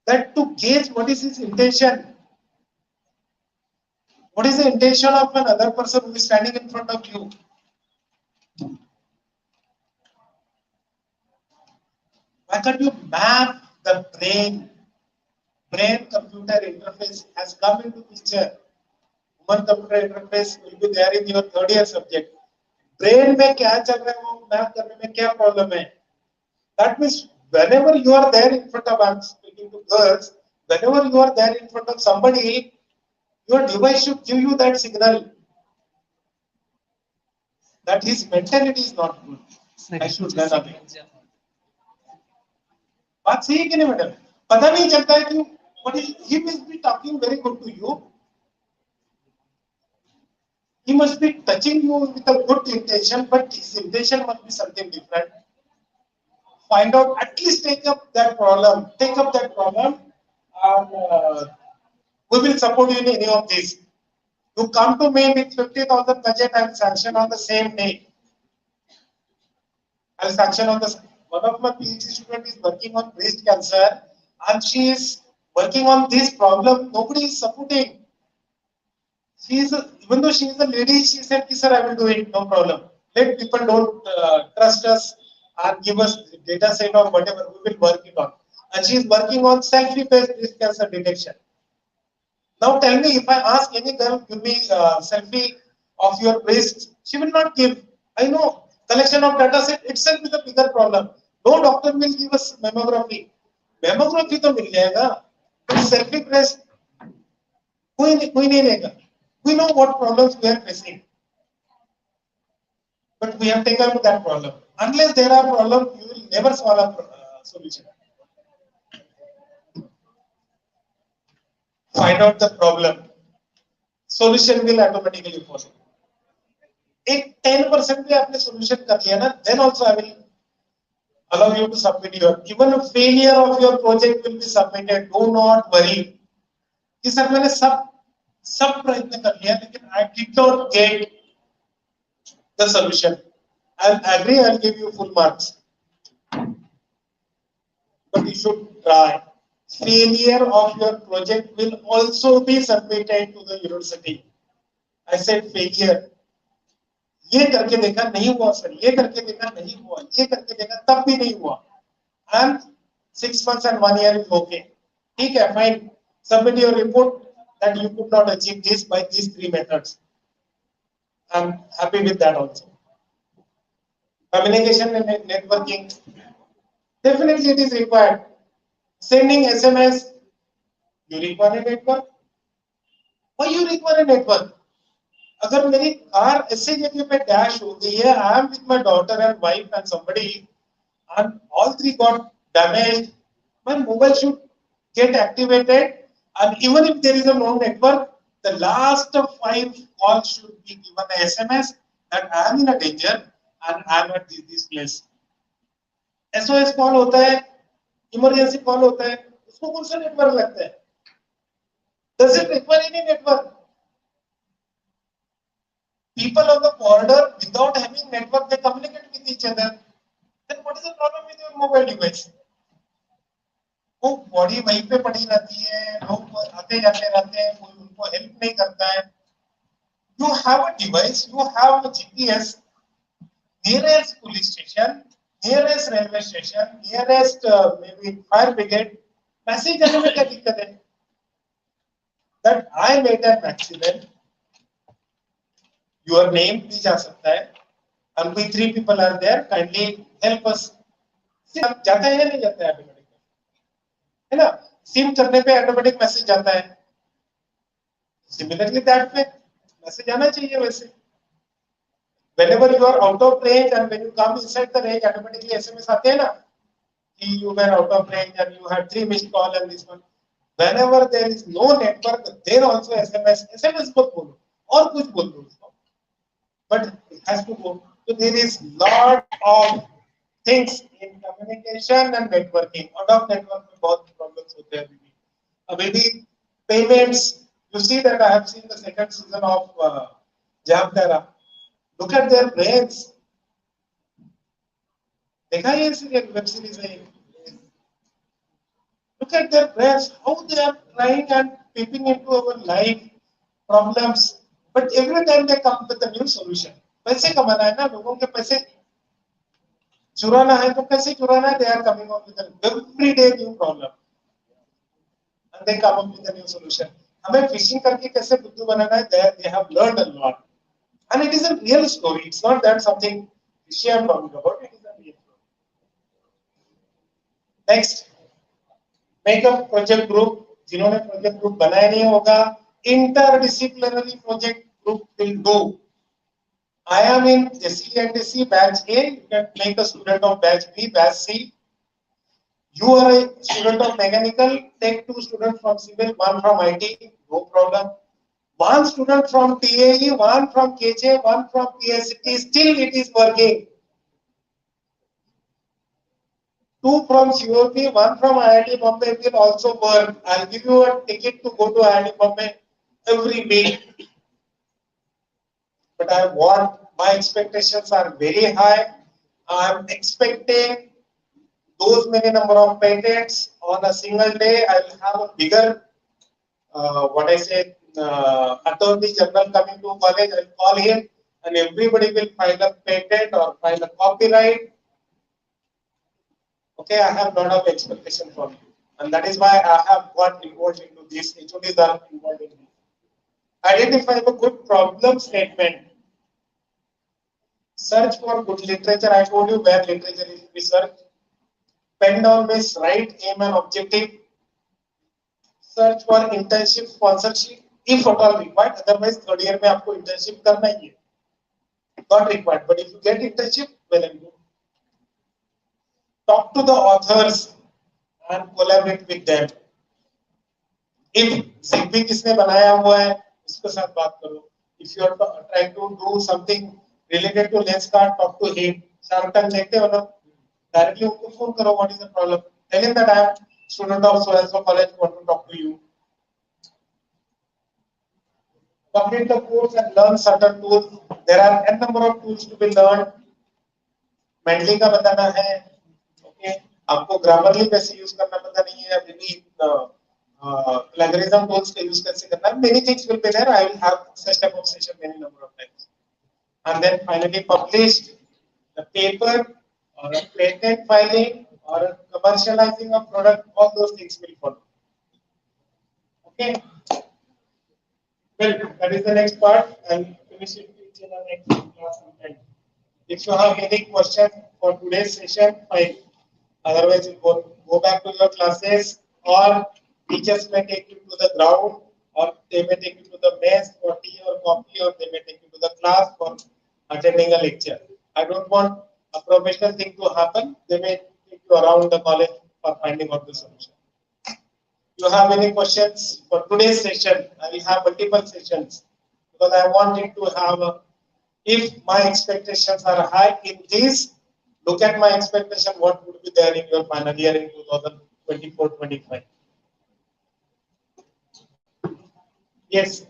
that to gauge what is his intention? What is the intention of another person who is standing in front of you? Why can't you map the brain? Brain computer interface has come into picture. Human computer interface will be there in your third year subject. Brain में क्या चल रहा है वो map करने में क्या problem है? That means whenever you are there in front of, I'm speaking to girls, whenever you are there in front of somebody, your device should give you that signal that his mentality is not good. I should learn a bit. बात सही है कि नहीं madam? पता नहीं चलता है कि what is he must be talking very good to you. He must be touching you with a good intention, but his intention must be something different. Find out, at least take up that problem, and we will support you in any of this. You come to me with 50,000 budget, I will sanction on the same day. I will sanction on the. One of my PhD students is working on breast cancer, and she is working on this problem. Nobody is supporting. Even though she is a lady, she said, "Sir, I will do it, no problem. Let people don't trust us and give us data set or whatever. We will work it on." And she is working on selfie-based breast cancer detection. Now tell me, if I ask any girl, give me selfie of your breast, she will not give. I know collection of data set itself is a bigger problem. No doctor will give us mammography. Mammography तो मिल जाएगा, but selfie breast कोई नहीं लेगा. We know what problems we are facing, but we have taken up that problem. Unless there are problems, you will never solve a solution. Find out the problem. Solution will automatically follow. एक 10% भी आपने solution कर लिया ना, then also I will allow you to submit your. Even a failure of your project will be submitted. Do not worry. कि sir मैंने सब प्रयत्न कर लिया, लेकिन I did not get the solution. I'll agree. I'll give you full marks, but you should try. Failure of your project will also be submitted to the university. I said failure. ये करके देखा नहीं हुआ sir, ये करके देखा नहीं हुआ, ये करके देखा तब भी नहीं हुआ. And 6 months and 1 year is okay. ठीक है, fine. Submit your report that you could not achieve this by these 3 methods. I'm happy with that also. Communication and networking. Definitely it is required. Sending SMS. You require a network. Why you require a network? अगर मेरी car ऐसे जगह पे dash हो गई है, I am with my daughter and wife and somebody, and all three got damaged, my mobile should get activated, and even if there is a no network, the last 5 calls should be given a SMS that I am in a danger and I am at this place. SOS call होता है, emergency call होता है, उसको कौन सा network लगता है? Does it require any network? People on the border, without having network, they communicate with each other. Then what is the problem with your mobile device? वो बॉडी वहीं पे पड़ी रहती है, लोग आते जाते रहते हैं, कोई उनको हेल्प नहीं करता है. You have a device, you have a GPS, nearest police station, nearest railway station, nearest maybe fire brigade. Message जाने में क्या दिक्कत है? That I made an accident. Your name भी जा सकता है, and we 3 people are there. Kindly help us. जाता है या नहीं जाता है ऑटोमेटिक? है ना? सिम करने पे ऑटोमेटिक मैसेज जाता है. Similarly, that way, message आना चाहिए वैसे. Whenever you are out of range and when you come inside the range, automatically SMS आते हैं ना कि you were out of range and you had 3 missed call and this one. Whenever there is no network, there also SMS मत बोलो और कुछ बोल दो उसको. But it has to go. So there is lot of things in communication and networking. Out of network में बहुत problems होते हैं अभी. Maybe payments. You see that I have seen the second season of Jamtara. Look at their brains. देखा ये serial web series है. Look at their brains. How they are trying and peeping into our life problems. But every time they come with a new solution. पैसे कमाना है ना लोगों के पैसे चुराना है तो कैसे चुराना है. They are coming up with an everyday new problem. And they come up with a new solution. हमें फिशिंग करके कैसे बुद्धू बनाना है. They have learned a lot. And it is a real story. It's not that something fishy I am talking about. It is a real story. Next, make a project group. जिन्होंने project group बनाया नहीं होगा, interdisciplinary project group will do. I am in SE&SC batch A. You can make a student of batch B, batch C. You are a student of mechanical. Take 2 students from civil, 1 from IT. No problem. 1 student from TAE, 1 from KJ, 1 from PSCT. Still it is working. 2 from COP, 1 from IIT Bombay will also work. I'll give you a ticket to go to IIT Bombay every week. But I want, my expectations are very high. I'm expecting those many number of patents on a single day. I will have a bigger, Attorney General coming to college. I'll call him and everybody will file a patent or file a copyright. Okay, I have a lot of expectation from you. And that is why I have got involved into this. HODs are involved in this. Identify a good problem statement. Search for good literature. I told you where literature is researched. Pen down this, write, aim and objective. Search for internship sponsorship if at all required. Otherwise, third year में आपको internship करना ही है. Not required, but if you get internship, well and good. Talk to the authors and collaborate with them. If ZigBee किसने बनाया हुआ है, उसके साथ बात करो. If you are trying to do something related to Lenskart, talk to him. Shark Tank देखते हो ना? Directly उनको phone करो. What is the problem? Tell him that I am student of so-and-so college, want to talk to you. Complete the course and learn certain tools. There are n number of tools to be learned. Mendeley का बताना है. Okay. आपको Grammarly कैसे use करना पता नहीं है. Maybe plagiarism tools का use कैसे करना है. Many things will be there. I will have such type of session many number of times. And then finally published the paper or a patent filing or a commercializing of product. All those things will follow. Okay. Well, that is the next part. I'll finish it in the next class sometime. If you have any question for today's session, fine. Otherwise, you go back to your classes, or teachers may take you to the ground, or they may take you to the mess for tea or coffee, or they may take you to the class for attending a lecture. I don't want a professional thing to happen. They may take you around the college for finding out the solution. You have any questions for today's session? I will have multiple sessions because I want it to have if my expectations are high in this, look at my expectation, what would be there in your final year in 2024-25. Yes.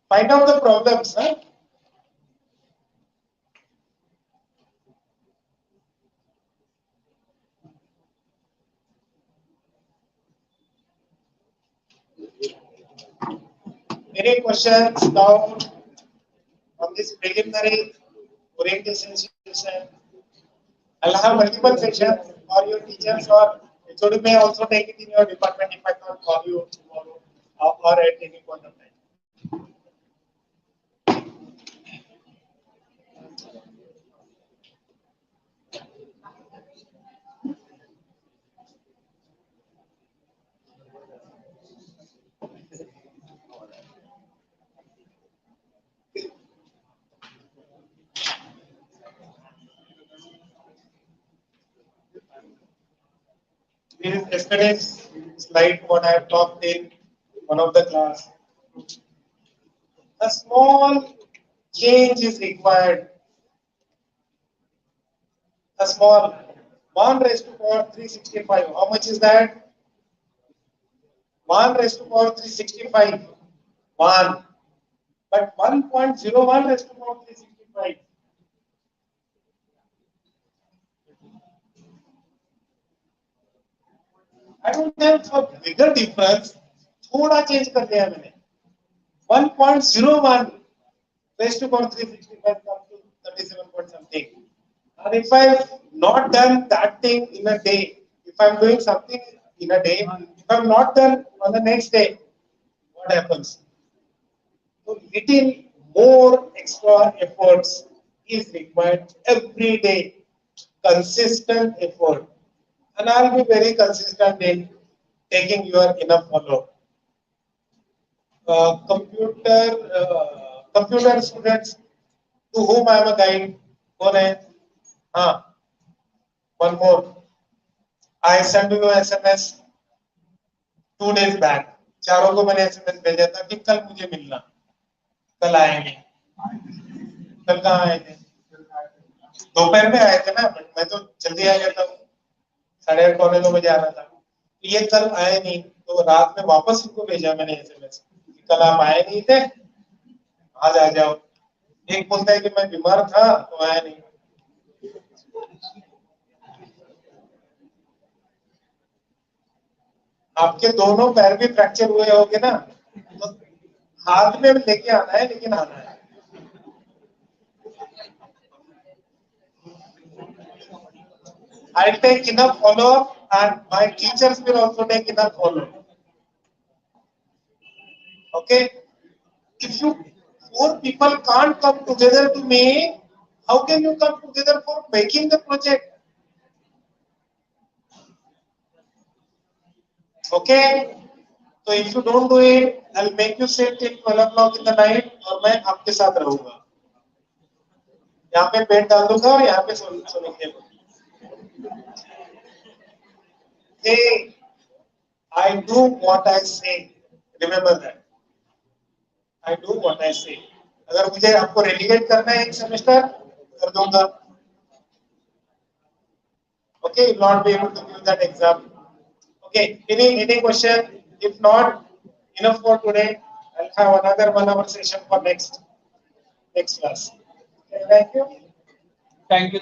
Find out the problems. Huh? Any questions now on this preliminary orientation session? I'll have multiple sessions for your teachers, or HOD may also take it in your department if I can't call you tomorrow or at any point of time. This is yesterday's slide what I have talked in one of the class. A small change is required. A small 1 raised to power 365. How much is that? 1 raised to power 365. 1. But 1.01 raised to power 365. I don't have a bigger difference. थोड़ा change कर दिया मैंने. 1.01 raised to power 365 comes to 37 point something. And if I've not done that thing in a day, if I'm doing something in a day, if I'm not done on the next day, what happens? So little more extra efforts is required every day, consistent effort. And I'll be very consistent in taking your enough follow. Computer students to whom I am a guide. कौन है? हाँ, one more. I sent you SMS 2 days back. चारों को मैंने SMS भेजा था कि कल मुझे मिलना. कल आएंगे. कल कहाँ आए थे? दोपहर में आए थे ना, बट मैं तो जल्दी आ जाता हूँ. 8:30 पौने 9 बजे आ रहा था. ये कल आए नहीं, तो रात में वापस उनको भेजा मैंने SMS. कल आप आए नहीं थे, आज आ जाओ. एक बोलता है कि मैं बीमार था तो आया नहीं. आपके दोनों पैर भी फ्रैक्चर हुए होंगे ना, तो हाथ में लेके आना है, लेकिन आना है. I'll take enough follow-up and my teachers will also take enough follow-up. Okay? If you 4 people can't come together to me, how can you come together for making the project? Okay? So if you don't do it, I'll make you sit till 12 o'clock in the night और मैं आपके साथ रहूंगा. यहाँ पे पेट डाल दूंगा और यहाँ पे सुनेंगे. Hey, I do what I say. Remember that. I do what I say. अगर मुझे आपको relegate करना है एक semester, कर दूंगा. Okay, you'll not be able to give that exam. Okay, any question? If not, enough for today. I'll have another 1 hour session for next class. Okay, thank you. Thank you.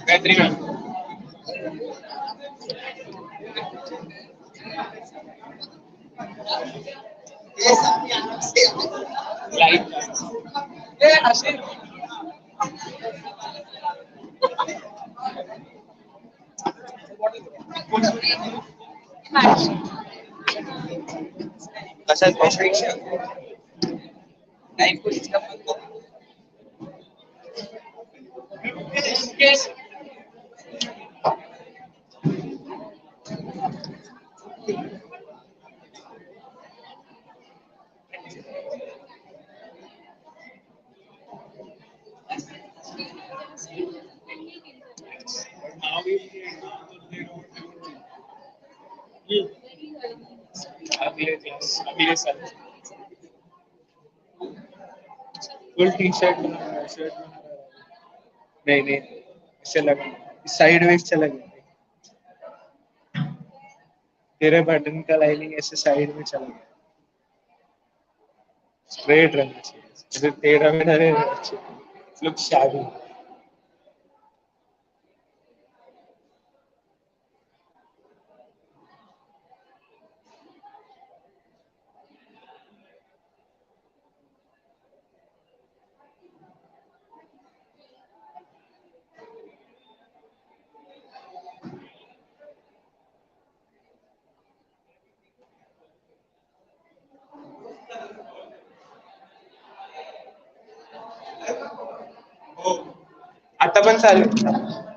Gayatri ma'am. Like, yeah, Ashir. कसा परीक्षा नाही पुढचा अगले साल full T shirt बना shirt बना नहीं नहीं ऐसे लगा साइड वेज चला गया तेरे बटन का लाइनिंग ऐसे साइड में चला गया स्ट्रेट रहना चाहिए तेरा में नहीं रहना चाहिए लुक शादी आता पण चालू आहे.